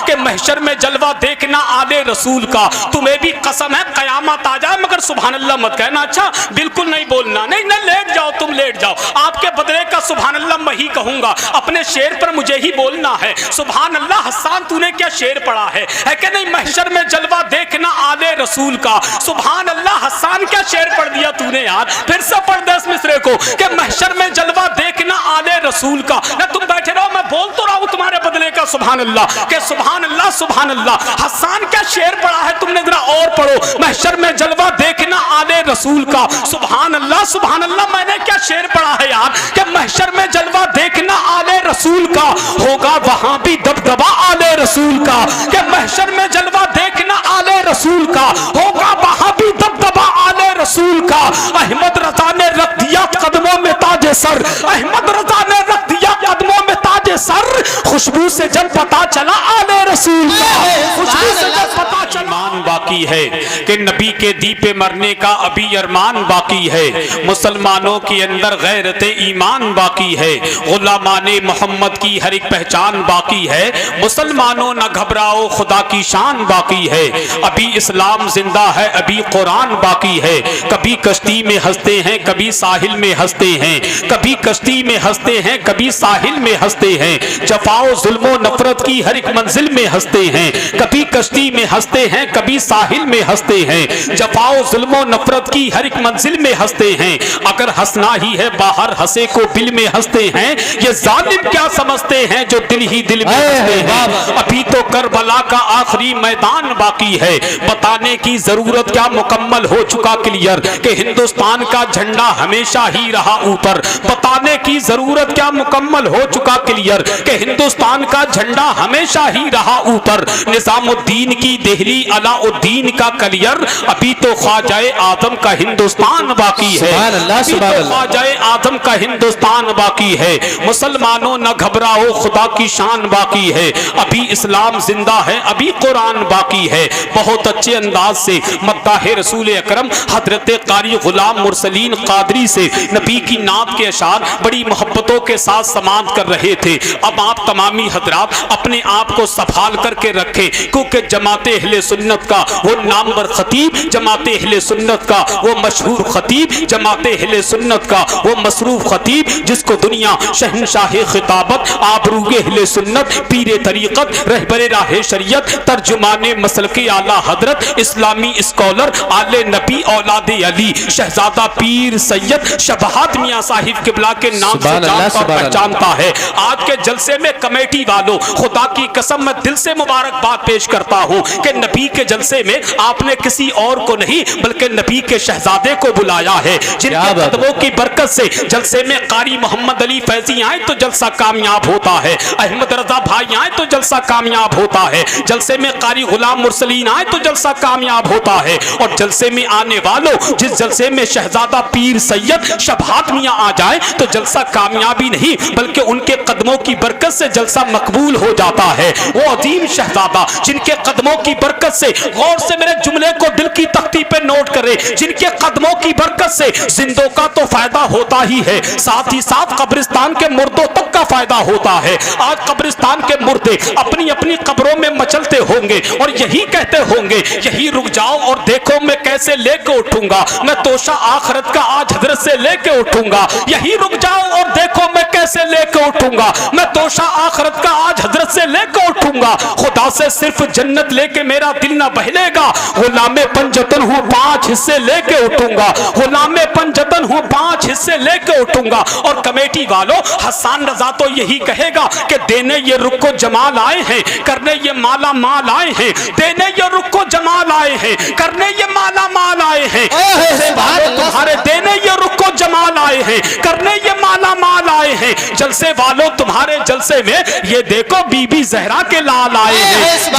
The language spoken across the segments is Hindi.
कि महशर में जलवा देखना आले रसूल का। तुम्हें भी कसम है कयामत आ जाए मगर सुभान अल्लाह मत कहना। अच्छा बिल्कुल नहीं बोलना, नहीं ना, लेट जाओ, तुम लेट जाओ, आपके बदले का सुभान अल्लाह मैं ही कहूंगा। अपने शेर पर मुझे ही बोलना है। सुभान अल्लाह हसन तूने क्या शेर पढ़ा है कि नहीं? महशर में जलवा देखना आले रसूल का। सुभान अल्लाह हसन क्या शेर पढ़ दिया तूने यार। फिर से पढ़ दे इस मिसरे को कि महशर में जलवा देखना आले रसूल का। ना तुम बैठे रहो, मैं बोल तो रहा हूं तुम्हारे बदले का सुभान अल्लाह के सुभान अल्लाह सुभान अल्लाह। हसन क्या शेर पढ़ा है तुमने, जरा और पढ़ो। महशर में जलवा देखना आले रसूल का। सुभान अल्लाह सुभान अल्लाह। मैंने क्या शेर पढ़ा है यार कि महशर में जलवा देखना आले रसूल का, होगा वहां भी दबदबा आले रसूल का। कि महशर में जलवा देखना आले रसूल का, होगा वहां भी दबदबा आले रसूल का। अहमद रजा ने रख दिया कदमों में ताजे सर, अहमद रजा ने रख दिया कदमों में ताजे सर। खुशबू से जब पता चला आले रसूल का, खुशबू से जब पता चला। ईमान बाकी है कि नबी के दीपे मरने का अभी अरमान बाकी है। मुसलमानों के अंदर गैरते ईमान बाकी है। गुलामाने मोहम्मद की हर एक पहचान बाकी है। मुसलमानों न घबराओ खुदा की शान बाकी है। अभी इस्लाम जिंदा है, अभी कुरान बाकी है। कभी कश्ती में हंसते हैं, कभी साहिल में हंसते हैं, कभी कश्ती में हंसते हैं, कभी साहिल में हंसते हैं। जफाओ जुल्मो नफरत की हर एक मंजिल में हंसते हैं। कभी कश्ती में हंसते हैं, कभी साहिल में हंसते हैं। जफाओ जुल्मो नफरत की हर एक मंजिल में हंसते हैं। अगर हंसना ही है बाहर हंसे को दिल में हंसते हैं। ये जालिम क्या समझते हैं जो दिल ही दिल में हंसते हैं। अभी तो करबला का आखिरी मैदान बाकी है। बताने की जरूरत क्या, मुकम्मल हो चुका क्लियर कि हिंदुस्तान का झंडा हमेशा ही रहा ऊपर। बताने की जरूरत क्या, मुकम्मल हो चुका क्लियर कि हिंदुस्तान का झंडा हमेशा ही रहा ऊपर। निजामुद्दीन की देहली अलाउद्दीन का कलियर। अभी तो ख्वाजाए आजम का हिंदुस्तान बाकी है। अभी तो ख्वाजाए आजम का हिंदुस्तान बाकी है। मुसलमानों न घबराओ खुदा की शान बाकी है। अभी इस्लाम जिंदा है, अभी कुरान बाकी है। बहुत अच्छे अंदाज से मद्दाह रसूल अकरम हजरत कारी गुलाम मुरसलीन कादरी से नबी की नात के अशार बड़ी मोहब्बतों के साथ समाप्त कर रहे थे। अब आप तमामी हजरात अपने आप को संभाल करके रखें, क्योंकि जमाते अहले सुन्नत का वो नामवर खतीब, जमाते अहले सुन्नत का वो मशहूर खतीब, जमाते अहले सुन्नत का वो मसरूफ खतीब, जिसको दुनिया शहनशाह खिताबत, आबरूगे अहले सुन्नत, पीरे तरीकत, रहबरे राह शरीयत, तर्जुमाने मसलके आला हजरत, इस्लामी स्कॉलर, आले नबी, औलादे अली, शहजादा पीर सैयद शबहात मियां साहिब किबला के नाम से जानता और पहचानता है। आज के जलसे में कमेटी वालों, खुदा की कसम मैं दिल से मुबारकबाद पेश करता हूं कि नबी के जलसे में आपने किसी और को नहीं बल्कि नबी के शहजादे को बुलाया है, जिनके कदमों की बरकत से जलसे में कारी मोहम्मद अली फैजी आए तो जलसा कामयाब होता है, अहमद रजा भाई आए तो जलसा कामयाब होता है, जलसे में कारी गुलाम मुरसलीन आए तो जलसा कामयाब होता है। और जलसे में आने वालों, जिस जलसे में शहजादा पीर सैयद शबहात मियां आ जाए तो जलसा कामयाबी नहीं बल्कि उनके कदमों की बरकत से जलसा मकबूल हो जाता है। वो अजीम शहजादा जिनके कदमों की बरकत से, गौर से मेरे जुमले को दिल की तख्ती पे नोट करे, जिनके कदमों की बरकत से जिंदों का तो फायदा होता ही है, साथ ही साथ कब्रिस्तान के मुर्दों तक का फायदा होता है। आज कब्रिस्तान के मुर्दे अपनी अपनी कब्रों में मचलते होंगे और यही कहते होंगे, यही रुक जाओ और देखो मैं कैसे लेके उठूंगा, मैं तोशा आखिरत का आज हजरत से लेके उठूंगा। यही रुक जाओ और देखो मैं कैसे लेके उठूंगा, मैं तोशा आखिरत का आज हजरत से लेके उठूंगा। खुदा से सिर्फ जन्नत लेके मेरा दिल ना बहलेगा, गुलामे पंजतन हूँ 5 हिस्से लेके उठूंगा, गुलामे पंजतन हूँ 5 हिस्से लेके उठूंगा। और कमेटी वालों, हसन रजा तो यही कहेगा कि देने ये रुख को जमाल आए हैं, करने ये माला माल आए हैं, देने ये रुख को जमाल आए हैं, करने ये माला माल आए हैं। तुम्हारे देने ये रुख को जमाल आए हैं, करने ये माला माल आए हैं। जलसे वालों तुम्हारे जलसे में ये देखो बीबी जहरा के लाल आए हैं।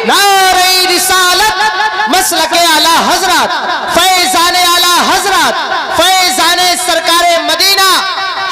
नारे रिसालत मसलके आला हजरत, फैजाने आला हजरत, फैजाने सरकारे मदीना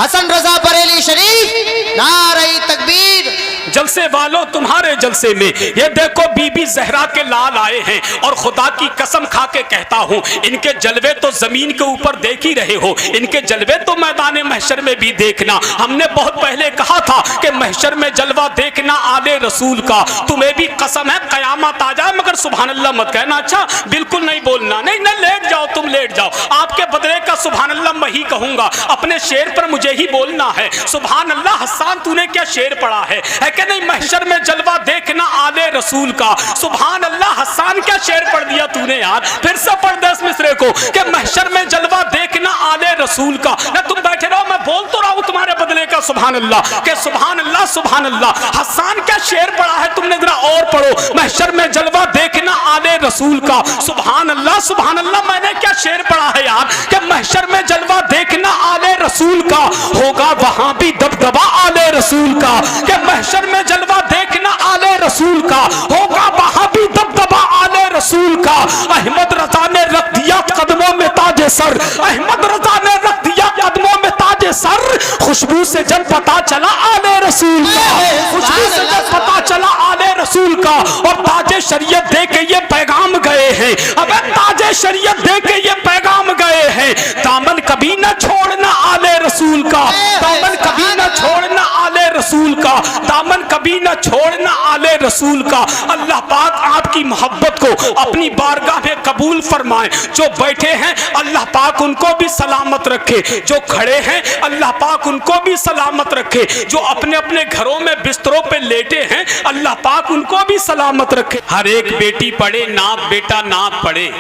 हसन रजा बरेली शरीफ, नारे तकबीर। जलसे वालों तुम्हारे जलसे में ये देखो बीबी जहरा के लाल आए हैं और खुदा की कसम खा के कहता हूँ इनके जलवे तो जमीन के ऊपर देख ही रहे हो, इनके जलवे तो मैदान महशर में भी देखना। हमने बहुत पहले कहा था कि महशर में जलवा देखना आले रसूल का, तुम्हें भी कसम है कयामत आ जाए मगर सुभान अल्लाह मत कहना। अच्छा बिल्कुल नहीं बोलना, नहीं ना लेट जाओ, तुम लेट जाओ, आपके बदले का सुभान अल्लाह मैं ही कहूंगा, अपने शेर पर मुझे ही बोलना है। सुभान अल्लाह हसन तूने क्या शेर पढ़ा है कि नहीं? महशर में जलवा देखना आले रसूल का, सुभान अल्लाह हसन क्या शेर पढ़ दिया तूने यार। फिर से पढ़ दे इस मिसरे को कि महशर में जलवा देखना आले रसूल का। ना तुम बैठे रहो, मैं बोल तो रहा हूं तुम्हारे बदले का सुभान अल्लाह के सुभान अल्लाह सुभान अल्लाह। हसन क्या शेर पढ़ा है तुमने, जरा और पढ़ो। महशर में जलवा देखना आले रसूल का, सुभान अल्लाह सुभान अल्लाह। मैंने क्या शेर पढ़ा है यार कि महशर में जलवा देखना आले रसूल का, होगा वहां भी दबदबा आले रसूल का। कि महशर में जलवा देखना आले रसूल का, होगा वहां भी दबदबा आले रसूल का। अहमद रजा ने रख दिया कदमों में ताजे सर, अहमद रजा ने रख दिया कदमों में ताजे सर। खुशबू से जब पता चला आले रसूल का, खुशबू से जब पता चला आले रसूल का। और ताजे शरीयत दे के ये पैगाम गए हैं, अबे ताजे शरीयत दे के ये पैगाम गए हैं। दामन कभी न छोड़ना आले रसूल का, दामन कभी न छोड़ना आले रसूल का, दामन कभी न छोड़ना आले रसूल का। अल्लाह पाक आपकी मोहब्बत को अपनी बारगाह में कबूल फरमाए। जो बैठे हैं अल्लाह पाक उनको भी सलामत रखे, जो खड़े हैं अल्लाह पाक उनको भी सलामत रखे, जो अपने अपने घरों में बिस्तरों पे लेटे हैं अल्लाह पाक उनको भी सलामत रखे। हर एक बेटी पढ़े नात बेटा नात पढ़े,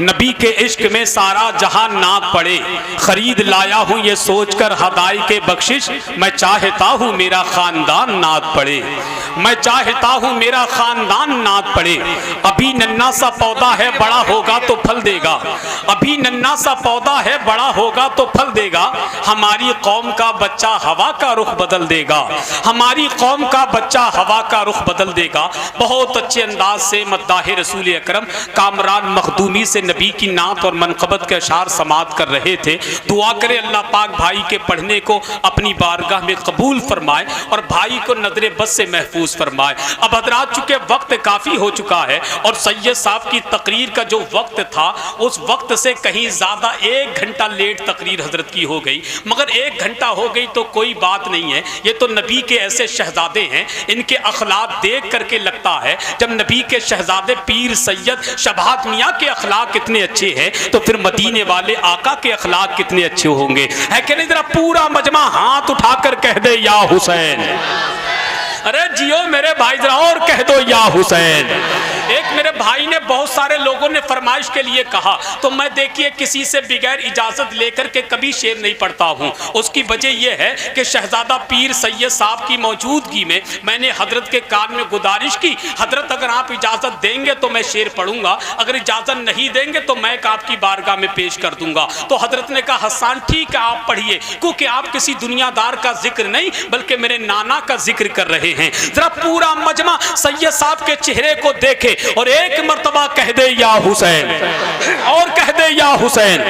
नबी के इश्क में सारा जहां नात पढ़े। खरीद लाया हूं ये सोचकर हदाई के बख्शिश, मैं चाहता हूं मेरा खानदान नात पढ़े, मैं चाहता हूं मेरा खानदान नात पढ़े। अभी नन्ना सा पौधा है बड़ा होगा तो फल देगा, अभी नन्ना सा पौधा है बड़ा होगा तो फल देगा। हमारी कौम का बच्चा हवा का रुख बदल देगा, हमारी कौम का बच्चा हवा का रुख बदल देगा। बहुत अच्छे अंदाज से मद्दाह रसूल अकरम कामरान मखदूमी से नबी की नात और मनकबत के अशार समात कर रहे थे। दुआ करे अल्लाह पाक भाई के पढ़ने को अपनी बारगाह में कबूल फरमाए और भाई को नजर बस से महफूज फरमाए। अब हजरात चुके वक्त काफ़ी हो चुका है और सैयद साहब की तकरीर का जो वक्त था उस वक्त से कहीं ज़्यादा 1 घंटा लेट तकरीर हजरत की हो गई, मगर 1 घंटा हो गई तो कोई बात नहीं है। ये तो नबी के ऐसे शहजादे हैं, इनके अखलाक देख करके लगता है जब नबी के शहजादे पीर सैयद शबात मियाँ के अखलाक कितने अच्छे हैं तो फिर मदीने वाले आका के अखलाक कितने अच्छे होंगे। है कि नहीं? जरा पूरा मजमा हाथ उठाकर कह दे या हुसैन। अरे जियो मेरे भाई, जरा और कह दो या हुसैन। एक मेरे भाई ने, बहुत सारे लोगों ने फरमाइश के लिए कहा तो मैं देखिए किसी से बगैर इजाजत लेकर के कभी शेर नहीं पढ़ता हूँ। उसकी वजह यह है कि शहजादा पीर सैयद साहब की मौजूदगी में मैंने हजरत के कान में गुजारिश की, हजरत अगर आप इजाजत देंगे तो मैं शेर पढ़ूंगा, अगर इजाजत नहीं देंगे तो मैं आपकी बारगाह में पेश कर दूंगा। तो हजरत ने कहा हसन ठीक है आप पढ़िए, क्योंकि आप किसी दुनियादार का जिक्र नहीं बल्कि मेरे नाना का जिक्र कर रहे हैं। जरा पूरा मजमा सैयद साहब के चेहरे को देखे और एक मर्तबा कह दे या हुसैन, और कह दे या हुसैन।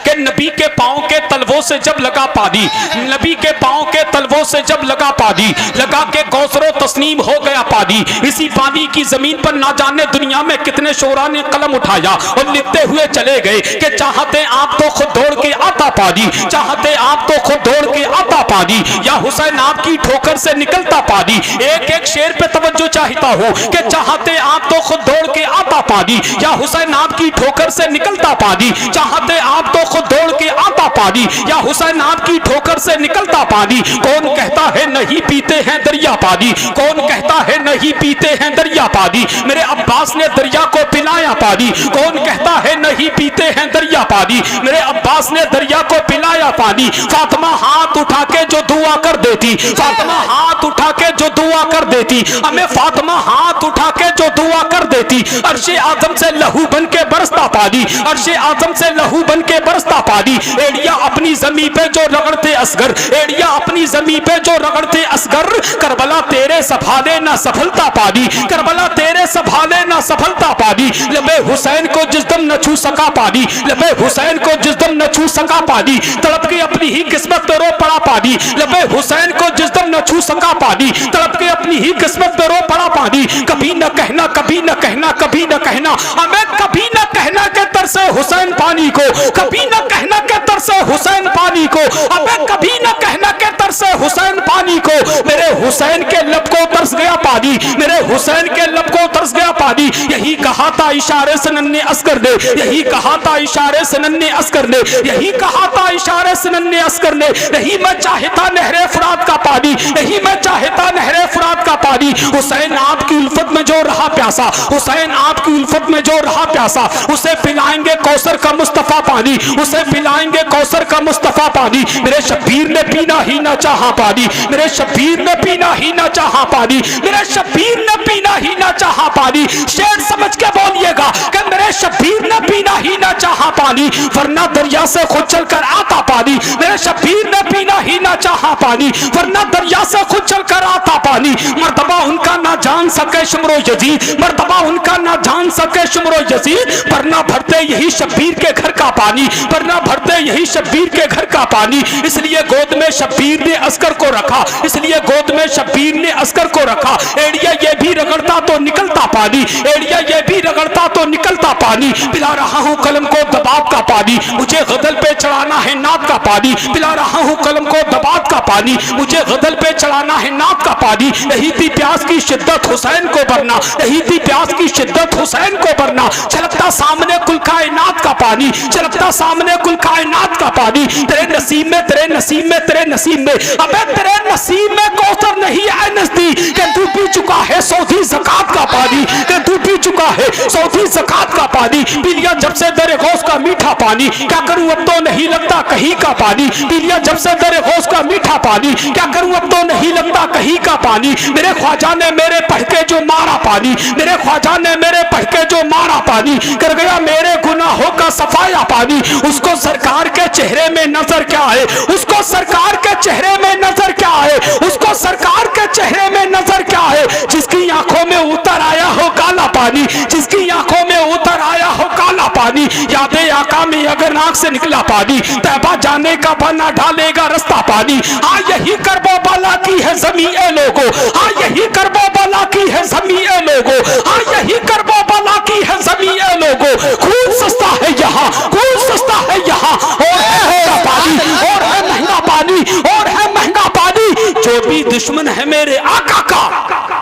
कि नबी के पांव के तलवों से जब लगा पानी, नबी के पांव के तलवों से जब लगा पानी, लगा के कौसरो तस्नीम हो गया पानी। इसी पानी की जमीन पर ना जाने दुनिया में कितने शोरा ने कलम उठाया और लिखते हुए चले गए कि चाहते आप तो खुद दौड़ के आता पानी, चाहते आप तो खुद दौड़ के आता पानी, या हुसैन आपकी ठोकर से निकलता पानी। एक एक शेर पे तवज्जो चाहता हूँ कि चाहते आप तो खुद दौड़ के आता पानी, या हुसैन आपकी ठोकर से निकलता पानी, चाहते आप तो खुद दौड़ के आता पानी, या हुसैन आपकी ठोकर से निकलता पानी। कौन कहता है नहीं पीते हैं दरिया पानी, कौन कहता है नहीं पीते हैं दरिया पानी, मेरे अब्बास ने दरिया को पिलाया पानी। कौन कहता है नहीं पीते हैं दरिया पानी, मेरे अब्बास ने दरिया को पिलाया पानी। फातिमा हाथ उठा के जो दुआ कर देती, फातिमा हाथ उठा के जो दुआ कर देती, हमें फातिमा हाथ उठा के जो दुआ कर देती। अर्शे आजम से लहू बन के बरसता पानी, अर्शे आजम से लहू बन के बरसता पानी। एड़िया अपनी जमी पे जो रगड़ते असगर, एड़िया अपनी जमी पे जो रगड़ते असगर, करबला तेरे संभाले ना सफलता पानी, करबला तेरे संभाले ना सफलता पानी। लबे हुसैन को जिस दम न छू सका पानी, लबे हुसैन को जिस दम न छू सका पानी, तड़प के अपनी ही किस्मत रो पड़ा पानी। लबे हुसैन को जिस दम न छू सका पानी, तड़प के अपनी अपनी ही किस्मत में रो पड़ा पानी। कभी न कहना, कभी न कहना, कभी न कहना, हमें कभी न कहना के तरसे हुसैन पानी को, कभी न कहना के तरसे हुसैन पानी को, हमें कभी न कहना के तरसे हुसैन पानी को। मेरे हुसैन के लब को तरस गया पानी, मेरे हुसैन के लब को तरस गया पानी। यही कहा था इशारे से नन्हे अस्कर ने, यही कहा था इशारे से नन्हे अस्कर ने, यही कहा था इशारे से नन्हे अस्कर ने। यही मैं चाहता नहरे फुरात का पानी, यही मैं चाहता नहरे फुरात का पानी। हुसैन आपकी उल्फत में जो रहा प्यासा, हुसैन आपकी उल्फत में जो रहा प्यासा, उसे पिलाएंगे कौसर का मुस्तफा पानी, उसे पिलाएंगे कौसर का मुस्तफा पानी। मेरे शब्बीर ने पीना ही ना चाहा पानी, मेरे शब्बीर ने पीना ही ना चाहा पानी, मेरे शब्बीर ने पीना ही ना चाहा पानी। शेर समझ के बोलिएगा कि मेरे शब्बीर ने पीना ही ना चाहा पानी, वरना दरिया से खुद चल कर आता पानी। मेरे शब्बीर ने पीना ही ना चाहा पानी, वरना दरिया से खुद चल कर आता पानी। मर्तबा उनका ना जान सके शुमरो यजीद, मर्तबा उनका ना जान सके शुमरो यजीद, वरना भरते यही शब्बीर के घर का पानी, वरना भरते यही शब्बीर के घर का पानी। इसलिए गोद में शब्बीर ने अस्कर को रखा, इसलिए गोद में शब्बीर ने अस्कर को रखा। एड़िया ये भी रगड़ता तो निकलता पानी, एड़िया ये भी रगड़ता तो निकलता पानी। पिला रहा हूँ कलम को दबाव का पानी, मुझे गदल पे चढ़ाना है नाद का पानी। पिला रहा हूँ कलम को दबाव का पानी, मुझे गदल पे चढ़ाना है नाद का पानी। यही थी प्यास की शिद्दत हुसैन को भरना, यही थी प्यास की शिद्दत हुसैन को भरना। छलकता सामने कुल कायनात का पानी, छलकता सामने कुल कायनात का पानी। तेरे नसीब में, तेरे नसीब में, तेरे नसीब में, अबे तेरे नसीब में कौसर नहीं है नजदीक कि तू पी चुका है सौदी ज़कात का पानी, कि तू पी चुका है सौदी ज़कात का पानी। पी लिया जब से दरे गौस का मीठा पानी, क्या करूं अब तो नहीं लगता कहीं का पानी। पी लिया जब से दरे गौस का मीठा पानी, क्या करूं अब तो नहीं लगता कहीं का पानी। मेरे ख्वाजा ने मेरे पढ़ के जो मारा पानी, मेरे ख्वाजा ने मेरे पढ़ के जो मारा पानी, कर गया मेरे गुनाहों का सफाया पानी। उसको सरकार के चेहरे में नजर क्या है, उसको सरकार के चेहरे में नजर क्या है, उसको सरकार के चेहरे में नजर क्या है। जिसकी आंखों में उतर आया हो काला पानी, जिसकी आंखों में उतर आया हो काला पानी। यादें आका में अगर नाक से निकला पानी, तैबा जाने का बना डालेगा रास्ता पानी। हाँ यही करबला की है ज़मीं ए लोगों, हाँ यही करबला की है ज़मीं ए लोगों, हाँ यही करबला की है ज़मीं ए लोगों। खून सस्ता है यहाँ, खून सस्ता है यहाँ, और है पानी, और है महंगा पानी, और है महंगा पानी। जो भी दुश्मन है मेरे आका का,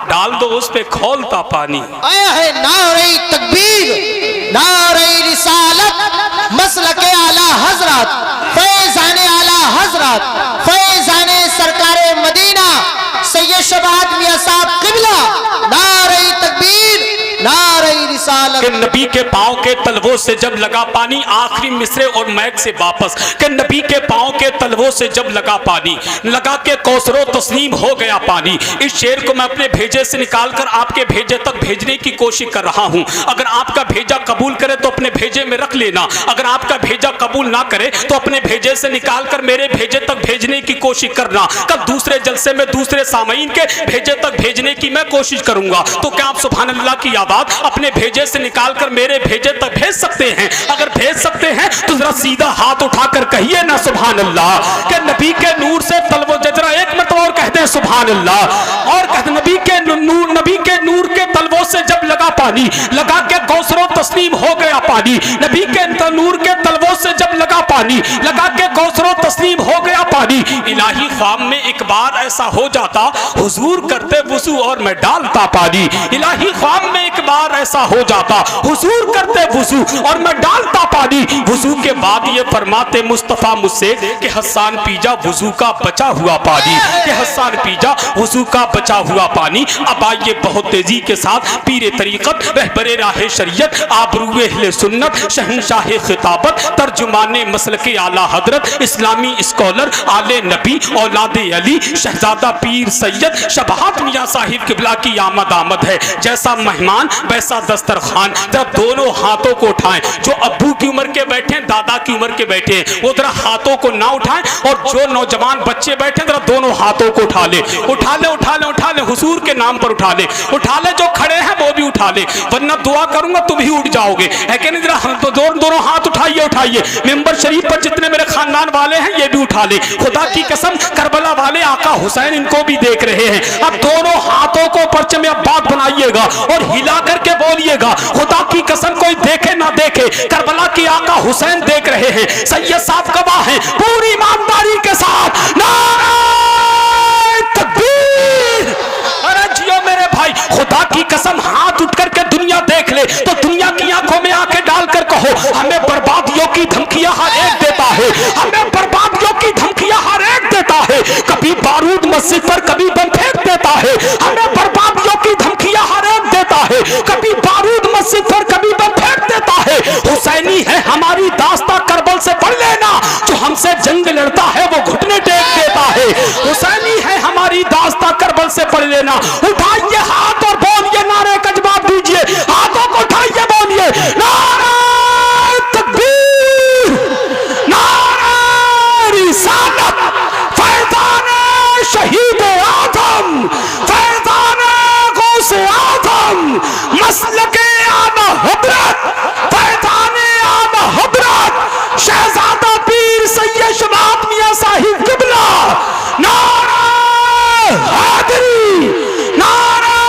डाल दो उस पे खौलता पानी। आया है नारे तकबीर, नारे रिसालत, मसलके आला हजरत, फैज़ाने आला हजरत, फैज़ाने सरकारे मदीना सैयद शबात मियां साहब क़िबला। नारे तकबीर, नारे रिसालत। कि नबी के पांव के तलवों से जब लगा पानी, आखिरी मिसरे और मैक से वापस, कि नबी के पांव के तलवों से जब लगा पानी, लगा के कौसरो तस्लीम हो गया पानी। इस शेर को मैं अपने भेजे से निकालकर आपके भेजे तक भेजने की कोशिश कर रहा हूं। अगर आपका भेजा कबूल करे तो अपने भेजे में रख लेना, अगर आपका भेजा कबूल ना करे तो अपने भेजे से निकालकर मेरे भेजे तक भेजने की कोशिश करना। कल दूसरे जलसे में दूसरे सामईन के भेजे तक भेजने की मैं कोशिश करूंगा। तो क्या आप सुभान अल्लाह की आवाज अपने भेजे से निकालकर मेरे भेजे तक भेज सकते हैं? अगर भेज सकते हैं तो जरा सीधा हाथ उठाकर कहिए ना सुभान अल्लाह। कि नबी के नूर से तलवो, जरा एक मरतबा और कहते हैं सुभान अल्लाह। और कहते नबी के नूर के तलवों से जब लगा पानी, लगा के कौसरो तस्लीम हो गया पानी। नबी के नूर के तलवों से जब लगा पानी, लगा के कौसरो तस्लीम हो गया पानी। इलाही ख्वाब में एक बार ऐसा हो जाता, हुजूर करते वुजू और मैं डालता पानी। इलाही ख्वाब में एक बार ऐसा हो जाता, हुजूर करते वुजू और मैं डालता पानी। वुजू के बाद ये फरमाते मुस्तफा मुझसे कि हसन पीजा वुजू का बचा हुआ पानी, कि हसन पीजा वुजू का बचा हुआ पानी। अब आइए बहुत तेजी के साथ पीरे तरीकत, रहबरे राह शरीयत, आबरूए अहले सुन्नत, शहंशाह खिताबत, तर्जुमाने मसलके आला हजरत, इस्लामी स्कॉलर, आले नबी, औलादे अली, शहजादा पीर सैयद शबाहत मियां साहिब किबला की आमद है। जैसा मेहमान वैसा दस्तरखान। जब दोनों हाथों को उठाएं, जो अब्बू की उम्र के बैठे, दादा की उम्र के बैठे, वो जरा हाथों को ना उठाएं, और जो नौजवान बच्चे बैठे जरा दोनों हाथों को उठा ले, उठा ले, उठा ले, उठा ले, हुजूर के नाम पर उठा ले, उठा ले। जो खड़े हैं वो भी उठा ले, वरना दुआ करूंगा तुम ही उठ जाओगे। है कि नहीं? जरा तो दोनों हाथ उठाइए, उठाइए। मेंबर शरीफ पर जितने मेरे खानदान वाले हैं ये भी उठा ले। खुदा की कसम करबला वाले आका हुसैन इनको भी देख रहे हैं। अब दोनों हाथों बोलिएगा और हिला करके बोलिएगा, खुदा की कसम कोई देखे ना देखे, करबला की आका हुसैन देख रहे हैं, सैयद साहब गवाह हैं, पूरी ईमानदारी के साथ नारे तकबीर। अरे जियो मेरे भाई, खुदा की कसम हाथ उठ करके दुनिया देख ले तो दुनिया की आंखों में आंखें डालकर कहो, हमें बर्बादियों की धमकियां हर एक देता है, हमें बर्बादियों की धमकियां हर एक देता है, कभी बारूद मस्जिद पर कभी बम फेंक देता है, हमें बर्बादियों की धमकियां हर एक देता है, कभी बारूद मस्जिद पर कभी बम फेंक देता है। हुसैनी है हमारी दास्तां करबल से पढ़ लेना, जो हमसे जंग लड़ता है वो घुटने टेक देता है। हुसैनी है हमारी दास्तां करबल से पढ़ लेना। उठाइए हाथ और बोलिए नारे का जवाब दीजिए, हाथों को उठाइए बोलिए नारे तकबीर, नारे रिसालत, फैज़ाने शहीद आज़म, फैज़ाने गौसे आज़म, मसलके आला हज़रत, फैज़ाने आला हज़रत, शहज़ादा पीर सैयद शबाब मियां साहिब क़िबला, नारे हैदरी, नारे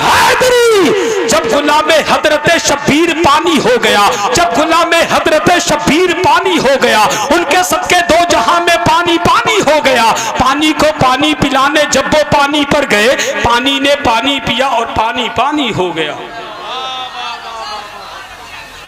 हैदरी। जब गुलामे हजरत शब्बीर पानी हो गया, जब गुलामे हजरत शब्बीर पानी हो गया, उनके सबके दो जहां में पानी पानी हो गया। पानी को पानी पिलाने जब वो पानी पर गए, पानी ने पानी पिया और पानी पानी हो गया।